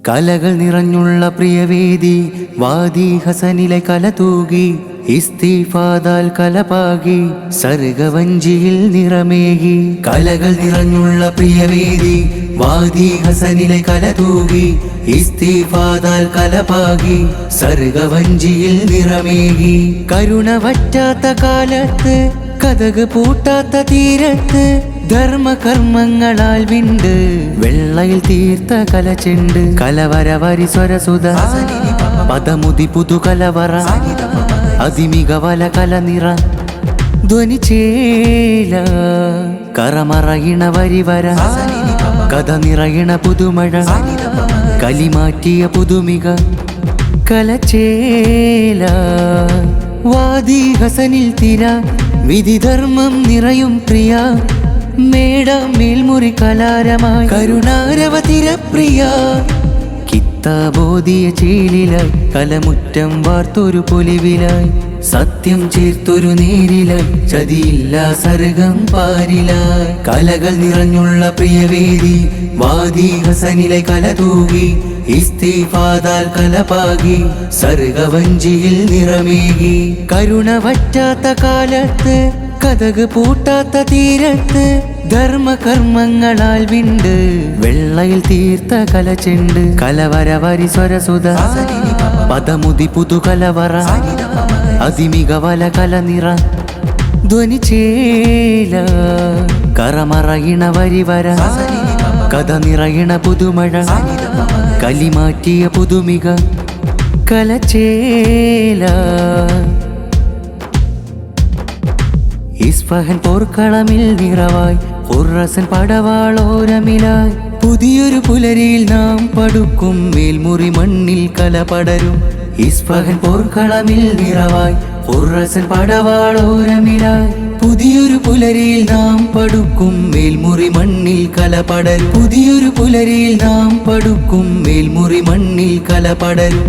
കലകൾ നിറഞ്ഞുള്ള പ്രിയവേദി വാദി ഹസനിലെ കല തൂകി ഇസ്തിഫാദാൽ കലപാകി സർഗവഞ്ചിയിൽ നിറമേകി. കലകൾ നിറഞ്ഞുള്ള പ്രിയവേദി വാദി ഹസനിലെ കല തൂകി ഇസ്തിഫാദാൽ കലപാകി സർഗവഞ്ചിയിൽ നിറമേകി. കരുണ വറ്റാത്ത കാലത്ത് കഥക് പൂട്ടാത്ത തീരത്ത് ധർമ്മകർമ്മങ്ങളാൽ വിണ്ട് വെള്ളയിൽ തീർത്ത കലചെണ്ട്. കലവര വരി സ്വരസുത പദമുതി പുതു കലവറ അതിമികവല കലനിറ ധ്വനിചേല കറമറയിണ വരിവര കഥ നിറയിണ പുതുമഴ കലിമാറ്റിയ പുതുമിക കലചേല. വാദി ഹസനിൽ തിര വിധിധർമ്മം നിറയും പ്രിയ മേട മേൽമുറി കലാരമായി കരുണാരവതിര പ്രിയ. കിത്താബോധിയ ചേലിലായി കലമുറ്റം വാർത്തൊരു പൊലിവിലായി സത്യം ചേർത്തൊരു നേരിലായി ചതിയില്ല സർഗം പാരിലായി. കലകൾ നിറഞ്ഞുള്ള പ്രിയവേദി വാദി ഹസനിലെ കല തൂകി ഇസ്തിഫാദാൽ കലപാകി സർഗവഞ്ചിയിൽ നിറമേകി. കരുണ വറ്റാത്ത കാലത്ത് കഥക് പൂട്ടാത്ത തീരത്ത് ധർമ്മകർമ്മങ്ങളാൽ വിണ്ട് വെള്ളയിൽ തീർത്ത കലചെണ്ട്. കലവര വരി സ്വരസുത പദമുതി പുതു കലവറ അതിമികവല കലനിറ ധ്വനിചേല കറമറയിണ വരിവര കഥ നിറയിണ പുതുമഴ കലിമാറ്റിയ പുതുമിക കലചേല. ഇസ്ഫഹാൻ പോർക്കളമിൽ നിറവായി ഖുർറസൻ പടവാളോരമിലായി പുതിയൊരു പുലരിയിൽ നാം പടുക്കും മേൽമുറി മണ്ണിൽ കല പടരും. ഇസ്ഫഹാൻ പോർക്കളമിൽ നിറവായി ഖുർറസൻ പടവാളോരമിലായി പുതിയൊരു പുലരിയിൽ നാം പടുക്കും മേൽമുറി മണ്ണിൽ കല പടരും. പുതിയൊരു പുലരിയിൽ നാം പടുക്കും മേൽമുറി മണ്ണിൽ കല പടരും.